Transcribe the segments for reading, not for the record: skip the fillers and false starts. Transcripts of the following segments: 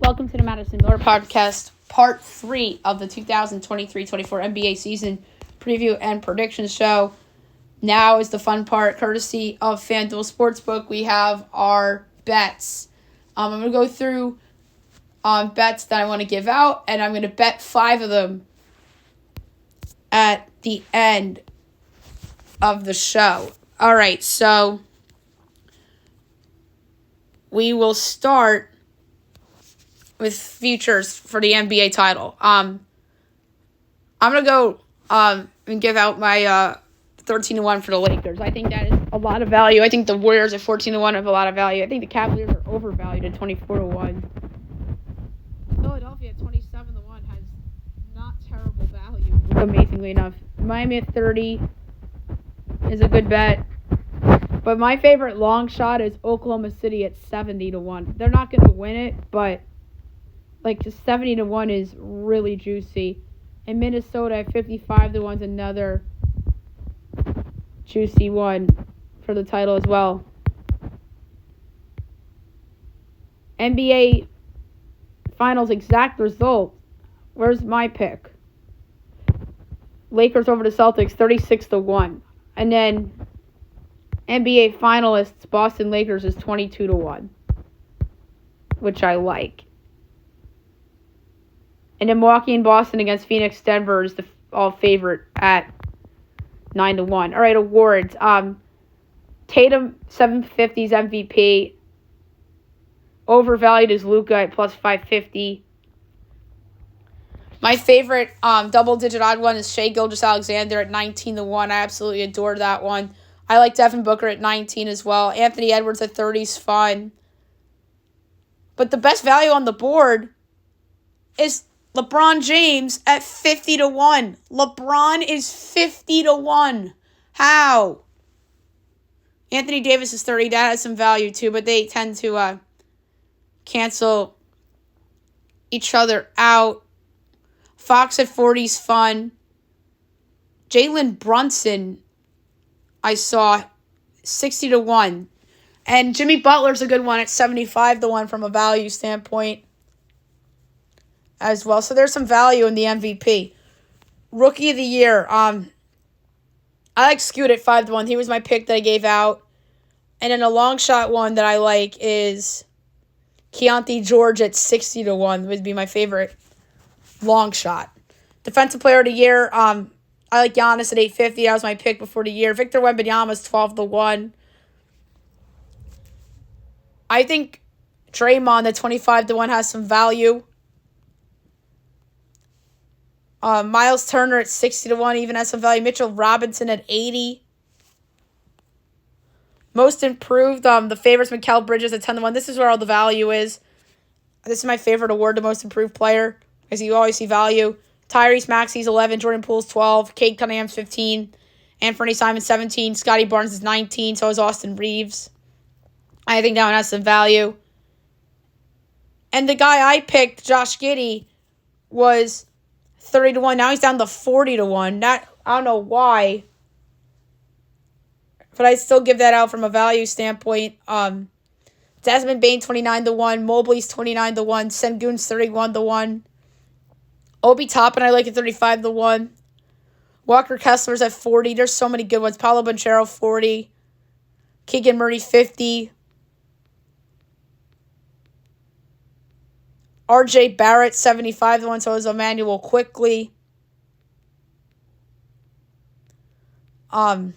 Welcome to the Madison Miller Podcast, Part 3 of the 2023-24 NBA season preview and predictions show. Now is the fun part, courtesy of FanDuel Sportsbook. We have our bets. I'm going to go through bets that I want to give out, and I'm going to bet 5 of them at the end of the show. All right, so we will start with futures for the NBA title. I'm going to go and give out my 13-1 for the Lakers. I think that is a lot of value. I think the Warriors at 14-1 have a lot of value. I think the Cavaliers are overvalued at 24-1. Philadelphia at 27-1 has not terrible value, amazingly enough. Miami at 30 is a good bet. But my favorite long shot is Oklahoma City at 70-1. They're not going to win it, but just 70-1 is really juicy. And Minnesota at 55-1 is another juicy one for the title as well. NBA Finals exact result. Where's my pick? Lakers over the Celtics 36-1. And then NBA finalists Boston Lakers is 22-1, which I like. And then Milwaukee and Boston against Phoenix Denver is the all favorite at 9-1. All right, awards. Tatum 750's MVP. Overvalued is Luka at plus 550. My favorite double-digit odd one is Shai Gilgeous-Alexander at 19-1. I absolutely adore that one. I like Devin Booker at 19 as well. Anthony Edwards at 30 is fun. But the best value on the board is LeBron James at 50-1. LeBron is 50-1. How? Anthony Davis is 30. That has some value too, but they tend to cancel each other out. Fox at 40 is fun. Jalen Brunson, I saw 60-1. And Jimmy Butler's a good one at 75-1 from a value standpoint as well. So there's some value in the MVP. Rookie of the Year. I like Scoot at 5-1. He was my pick that I gave out. And then a long shot one that I like is Keontae George at 60-1 would be my favorite long shot. Defensive Player of the Year. I like Giannis at 850. That was my pick before the year. Victor Wembanyama's 12-1. I think Draymond at 25-1 has some value. Miles Turner at 60-1 even has some value. Mitchell Robinson at 80. Most improved, the favorites Mikal Bridges at 10-1. This is where all the value is. This is my favorite award, the most improved player, because you always see value. Tyrese Maxey's 11, Jordan Poole's 12, Cade Cunningham's 15, Anthony Simons 17, Scotty Barnes is 19, so is Austin Reeves. I think that one has some value. And the guy I picked, Josh Giddey, was 30-1. Now he's down to 40-1. I don't know why, but I still give that out from a value standpoint. Desmond Bane 29-1, Mobley's 29-1, Sengun's 31-1. Obi Toppin I like at 35-1. Walker Kessler's at 40. There's so many good ones. Paolo Banchero 40. Keegan Murray 50. RJ Barrett 75-1. So is Emmanuel Quickly. But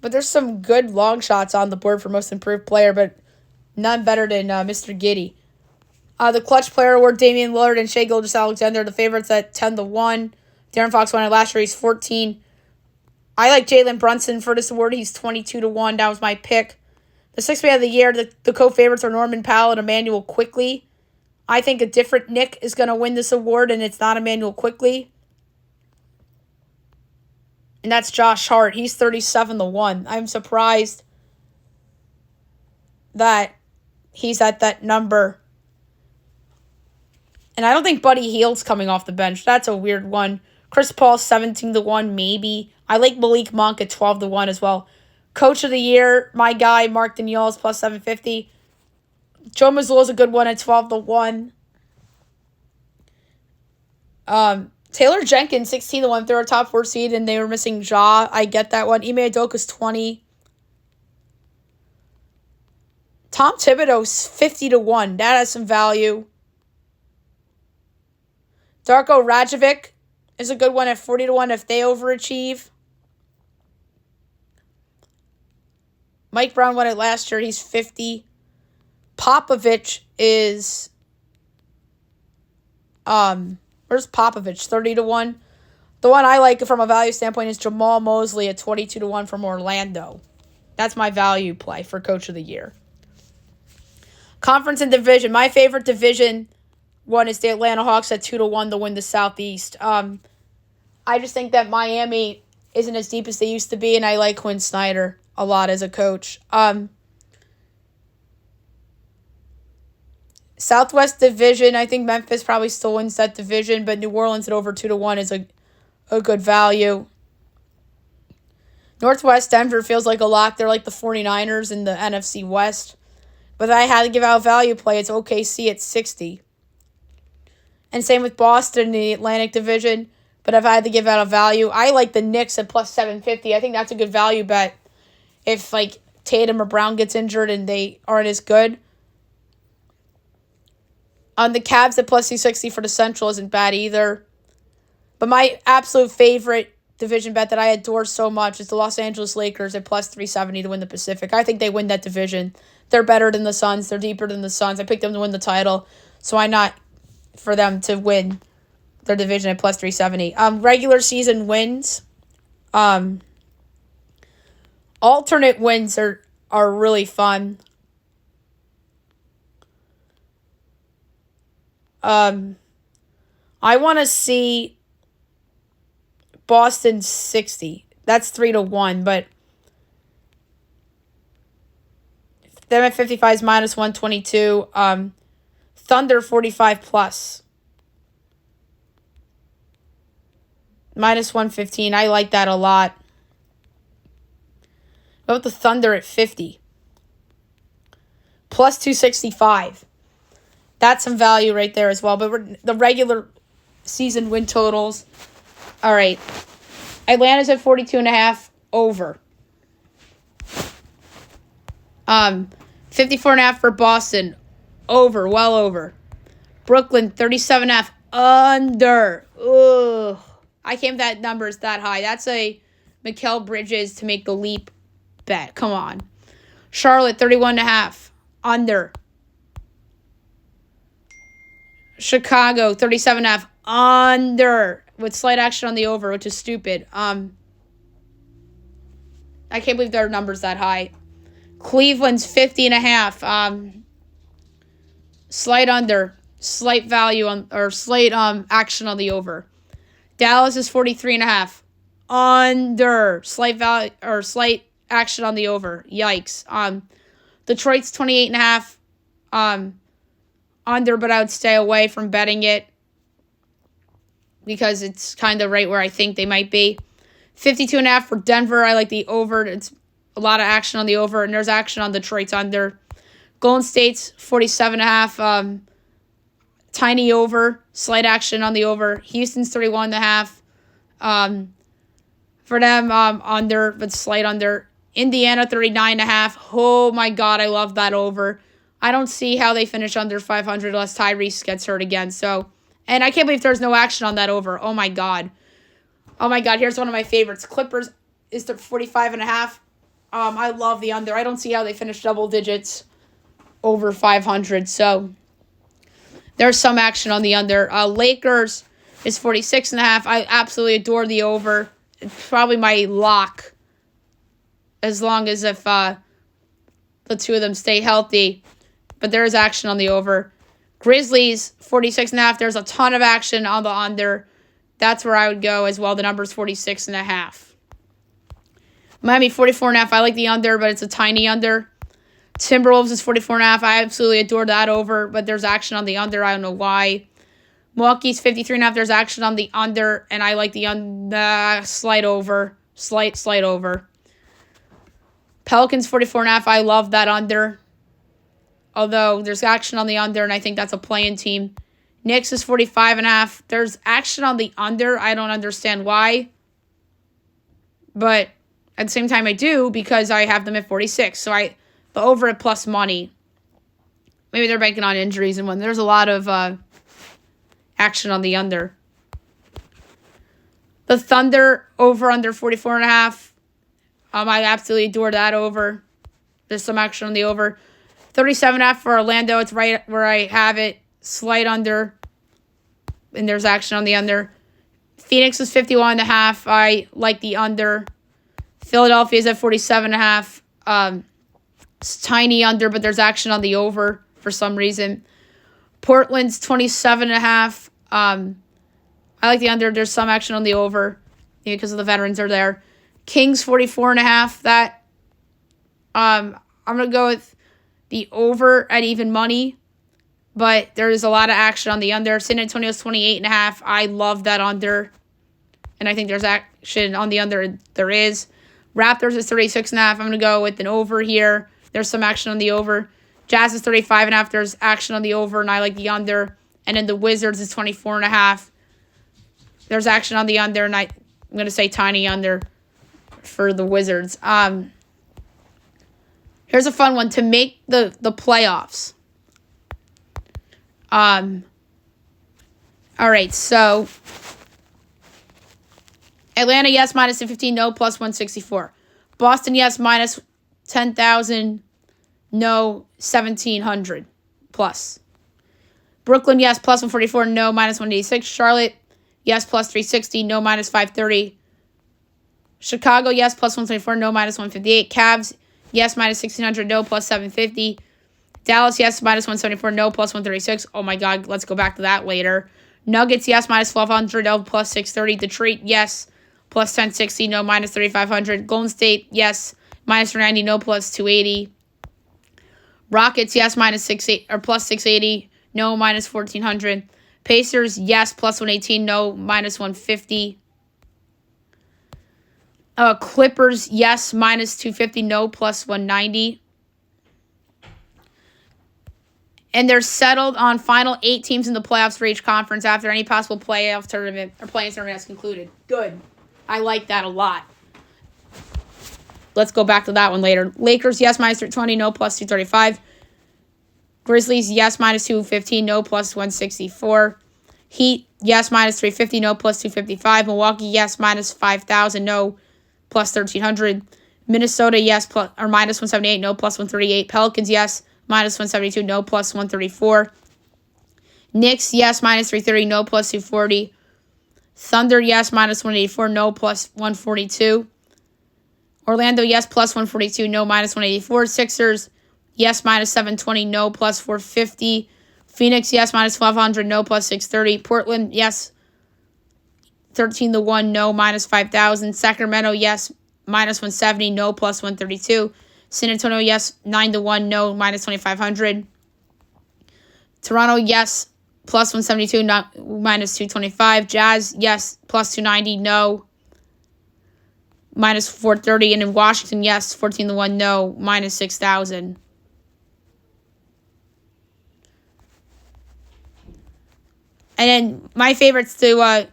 there's some good long shots on the board for most improved player, but none better than Mr. Giddey. The Clutch Player Award, Damian Lillard and Shai Gilgeous-Alexander, the favorites at 10-1. De'Aaron Fox won it last year. He's 14. I like Jalen Brunson for this award. He's 22-1. That was my pick. The sixth man of the year, the co-favorites are Norman Powell and Emmanuel Quickly. I think a different Nick is going to win this award, and it's not Emmanuel Quickly. And that's Josh Hart. He's 37-1. I'm surprised that he's at that number. And I don't think Buddy Hield's coming off the bench. That's a weird one. Chris Paul 17-1, maybe. I like Malik Monk at 12-1 as well. Coach of the Year, my guy, Mark Daniels, plus 750. Joe Mazzulla is a good one at 12-1. Taylor Jenkins, 16-1. They're a top 4 seed, and they were missing Ja. I get that one. Ime Udoka's 20. Tom Thibodeau's 50-1. That has some value. Darko Rajovic is a good one at 40-1 if they overachieve. Mike Brown won it last year. He's 50. Popovich is where's Popovich? 30-1. The one I like from a value standpoint is Jamal Mosley at 22-1 from Orlando. That's my value play for Coach of the Year. Conference and division. My favorite division one is the Atlanta Hawks at 2-1 to win the Southeast. I just think that Miami isn't as deep as they used to be, and I like Quinn Snyder a lot as a coach. Southwest Division, I think Memphis probably still wins that division, but New Orleans at over 2-1 is a good value. Northwest Denver feels like a lock. They're like the 49ers in the NFC West. But if I had to give out value play, it's OKC at 60. And same with Boston in the Atlantic Division. But if I had to give out a value, I like the Knicks at plus 750. I think that's a good value bet if like Tatum or Brown gets injured and they aren't as good. The Cavs at plus 260 for the Central isn't bad either. But my absolute favorite division bet that I adore so much is the Los Angeles Lakers at plus 370 to win the Pacific. I think they win that division. They're better than the Suns. They're deeper than the Suns. I picked them to win the title. So why not for them to win their division at plus 370? Regular season wins. Alternate wins are really fun. I want to see Boston 60. That's 3-1, but them at 55 is minus 122. Thunder 45 plus. Minus 115. I like that a lot. What about the Thunder at 50? Plus 265. That's some value right there as well. But the regular season win totals. All right. Atlanta's at 42.5 over. 54.5 for Boston. Over. Well over. Brooklyn 37.5 under. Ugh. I can't believe that number is that high. That's a Mikal Bridges to make the leap bet. Come on. Charlotte 31.5 under. Chicago 37.5 under with slight action on the over, which is stupid. I can't believe their numbers that high. Cleveland's 50.5. Slight under, slight value on or slight action on the over. Dallas is 43.5 under, slight value or slight action on the over. Yikes. Detroit's 28.5. Under, but I would stay away from betting it because it's kind of right where I think they might be. 52.5 for Denver. I like the over. It's a lot of action on the over, and there's action on Detroit's under. Golden State's 47.5. Tiny over. Slight action on the over. Houston's 31.5. For them, under, but slight under. Indiana 39.5. Oh my God, I love that over. I don't see how they finish under 500 unless Tyrese gets hurt again. So, and I can't believe there's no action on that over. Oh my God. Oh my God. Here's one of my favorites. Clippers is 45.5. I love the under. I don't see how they finish double digits over 500. So there's some action on the under. Lakers is 46.5. I absolutely adore the over. It's probably my lock as long as if the two of them stay healthy. But there is action on the over. Grizzlies, 46.5. There's a ton of action on the under. That's where I would go as well. The number is 46.5. Miami, 44.5. I like the under, but it's a tiny under. Timberwolves is 44.5. I absolutely adore that over, but there's action on the under. I don't know why. Milwaukee's 53.5. There's action on the under, and I like the slight over. Slight over. Pelicans, 44.5. I love that under. although there's action on the under, and I think that's a play-in team. Knicks is 45.5. There's action on the under. I don't understand why. But at the same time, I do because I have them at 46. So the over at plus money. Maybe they're banking on injuries and when there's a lot of action on the under. The Thunder over under 44.5. I absolutely adore that over. There's some action on the over. 37.5 for Orlando. It's right where I have it. Slight under. And there's action on the under. Phoenix is 51.5. I like the under. Philadelphia is at 47.5. It's tiny under, but there's action on the over for some reason. Portland's 27.5. I like the under. There's some action on the over because of the veterans are there. Kings 44.5. That I'm gonna go with the over at even money, but there is a lot of action on the under. San Antonio's 28.5. I love that under, and I think there's action on the under. There is. Raptors is 36.5. I'm gonna go with an over here. There's some action on the over. Jazz is 35.5. There's action on the over, and I like the under. And then the Wizards is 24.5. There's action on the under, and I'm going to say tiny under for the Wizards. Here's a fun one to make the playoffs. All right, so Atlanta, yes, minus 15, no, plus 164. Boston, yes, minus 10,000, no, 1,700, plus. Brooklyn, yes, plus 144, no, minus 186. Charlotte, yes, plus 360, no, minus 530. Chicago, yes, plus 124, no, minus 158. Cavs, yes, minus 1,600, no, plus 750. Dallas, yes, minus 174, no, plus 136. Oh, my God, let's go back to that later. Nuggets, yes, minus 1,200, no, plus 630. Detroit, yes, plus 1060, no, minus 3,500. Golden State, yes, minus 390, no, plus 280. Rockets, yes, minus 680, or plus 680, no, minus 1,400. Pacers, yes, plus 118, no, minus 150. Clippers, yes, minus 250, no, plus 190. And they're settled on final 8 teams in the playoffs for each conference after any possible playoff tournament or play-in tournament has concluded. Good. I like that a lot. Let's go back to that one later. Lakers, yes, minus 320, no, plus 235. Grizzlies, yes, minus 215, no, plus 164. Heat, yes, minus 350, no, plus 255. Milwaukee, yes, minus 5,000, no, plus 1,300. Minnesota, yes, plus or minus 178, no, plus 138. Pelicans, yes, minus 172, no, plus 134. Knicks, yes, minus 330, no, plus 240. Thunder, yes, minus 184, no, plus 142. Orlando, yes, plus 142, no, minus 184. Sixers, yes, minus 720, no, plus 450. Phoenix, yes, minus 1,200, no, plus 630. Portland, yes, 13-1, no, minus 5,000. Sacramento, yes, minus 170, no, plus 132. San Antonio, yes, 9-1, no, minus 2,500. Toronto, yes, plus 172, not minus 225. Jazz, yes, plus 290, no, minus 430. And in Washington, yes, 14-1, no, minus 6,000. And then my favorites to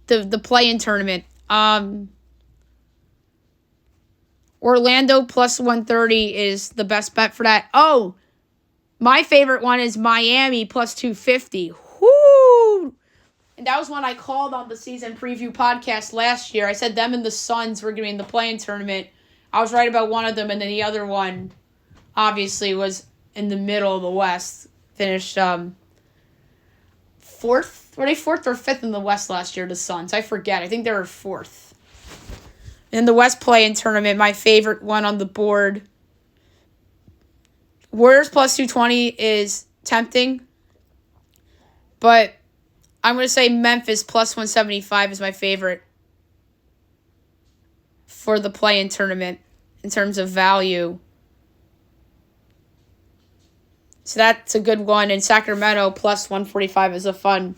the play-in tournament. Orlando plus 130 is the best bet for that. Oh, my favorite one is Miami plus 250. Whoo! And that was one I called on the season preview podcast last year. I said them and the Suns were going to be in the play-in tournament. I was right about one of them, and then the other one, obviously, was in the middle of the West. Finished fourth. Were they fourth or fifth in the West last year, the Suns? I forget. I think they were fourth. In the West play-in tournament, my favorite one on the board, Warriors plus 220 is tempting, but I'm going to say Memphis plus 175 is my favorite for the play-in tournament in terms of value. So that's a good one. And Sacramento plus 145 is a fun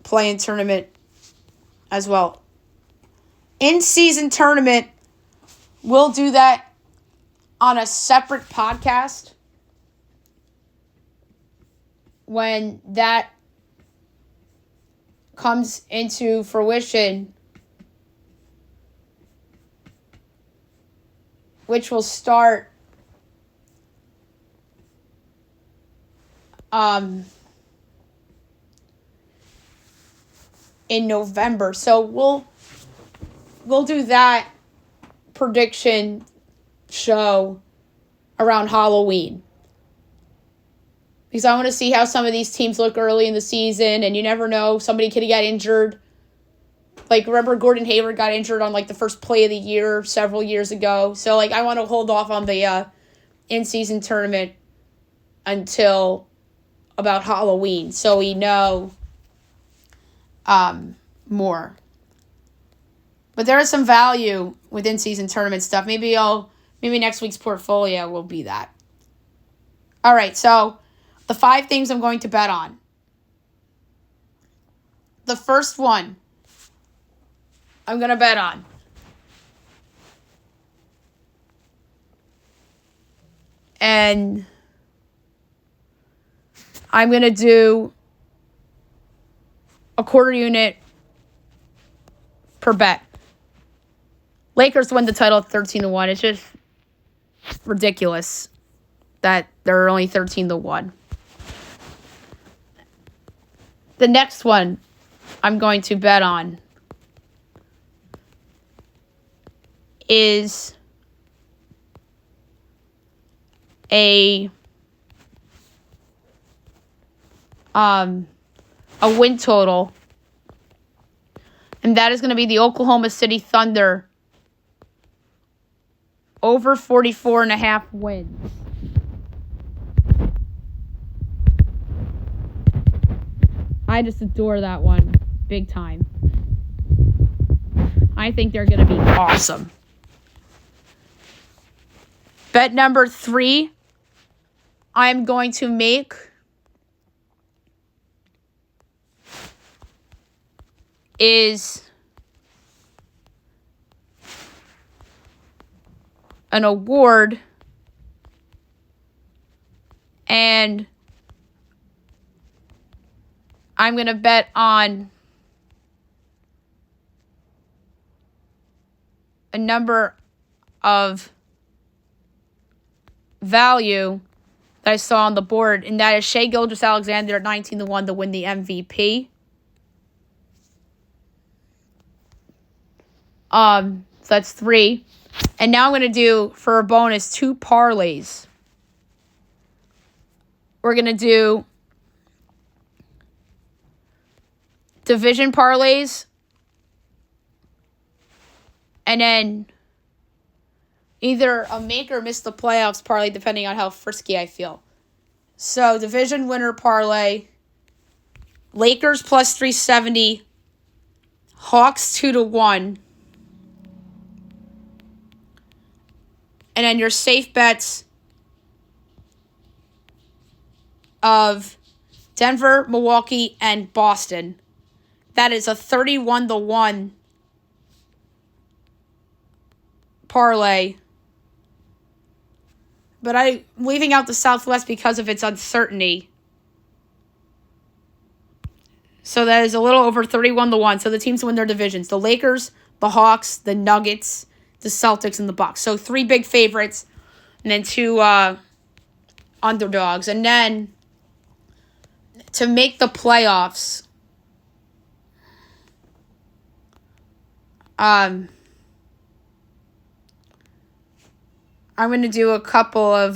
play-in tournament as well. In-season tournament, we'll do that on a separate podcast when that comes into fruition, which will start in November. So we'll do that prediction show around Halloween. Because I want to see how some of these teams look early in the season, and you never know, somebody could get injured. Like, remember Gordon Hayward got injured on, like, the first play of the year several years ago. So, like, I want to hold off on the in-season tournament until about Halloween, so we know more. But there is some value with in-season tournament stuff. Maybe next week's portfolio will be that. All right, so the 5 things I'm going to bet on. The first one I'm going to bet on. And I'm going to do a quarter unit per bet. Lakers win the title at 13-1. It's just ridiculous that they're only 13-1. The next one I'm going to bet on is a win total, and that is going to be the Oklahoma City Thunder over 44.5 wins. I just adore that one big time. I think they're going to be awesome. Bet number 3, I'm going to make is an award, and I'm going to bet on a number of value that I saw on the board, and that is Shai Gilgeous-Alexander at 19-1 to win the MVP. So that's 3. And now I'm going to do, for a bonus, 2 parlays. We're going to do division parlays, and then either a make or miss the playoffs parlay, depending on how frisky I feel. So, division winner parlay, Lakers plus 370, Hawks 2-1. And then your safe bets of Denver, Milwaukee, and Boston. That is a 31-1 parlay. But I'm leaving out the Southwest because of its uncertainty. So that is a little over 31-1. So the teams win their divisions. The Lakers, the Hawks, the Nuggets, the Celtics, and the Bucks. So 3 big favorites, and then 2 underdogs. And then to make the playoffs, I'm going to do a couple of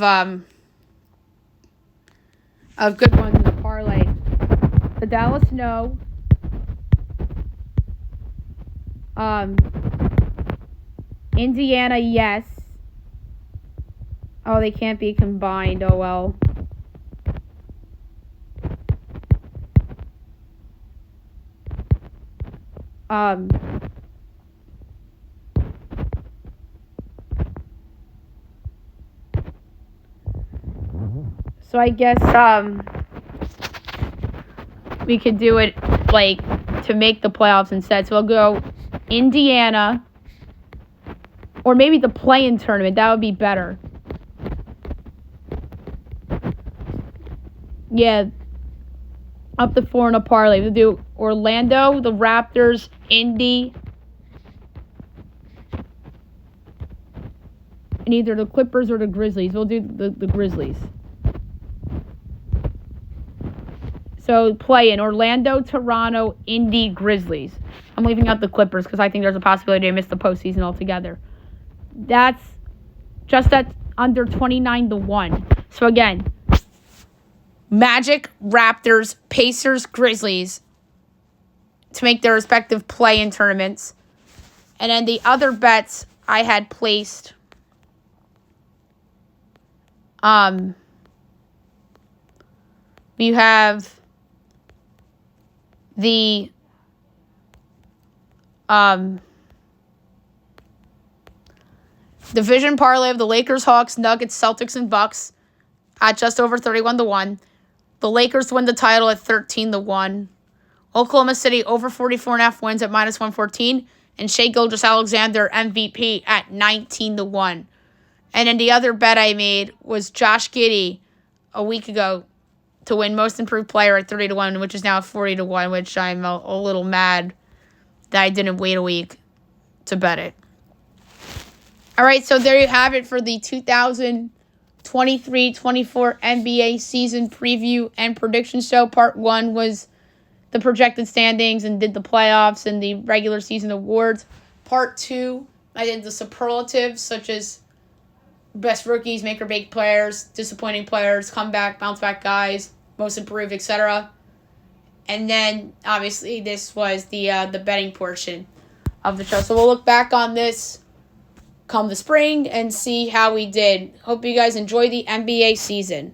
good ones in the parlay. The Dallas no. Indiana, yes. Oh, they can't be combined. Oh, well. So I guess we could do it like to make the playoffs instead. So we'll go Indiana, or maybe the play-in tournament. That would be better. Yeah, up to 4 in a parlay. We'll do Orlando, the Raptors, Indy, and either the Clippers or the Grizzlies. We'll do the Grizzlies. So play in Orlando, Toronto, Indy, Grizzlies. I'm leaving out the Clippers because I think there's a possibility they miss the postseason altogether. That's just at under 29-1. So again, Magic, Raptors, Pacers, Grizzlies to make their respective play-in tournaments. And then the other bets I had placed, we have the division parlay of the Lakers, Hawks, Nuggets, Celtics, and Bucks at just over 31-1. The Lakers win the title at 13-1. Oklahoma City over 44.5 wins at -114. And Shai Gilgeous-Alexander MVP at 19-1. And then the other bet I made was Josh Giddey a week ago to win most improved player at 30-1, which is now 40-1, which I'm a little mad that I didn't wait a week to bet it. All right, so there you have it for the 2023-24 NBA season preview and prediction show. Part 1 was the projected standings and did the playoffs and the regular season awards. Part 2, I did the superlatives, such as best rookies, make or break players, disappointing players, comeback, bounce back guys, most improved, etc. And then, obviously, this was the betting portion of the show. So we'll look back on this come the spring and see how we did. Hope you guys enjoy the NBA season.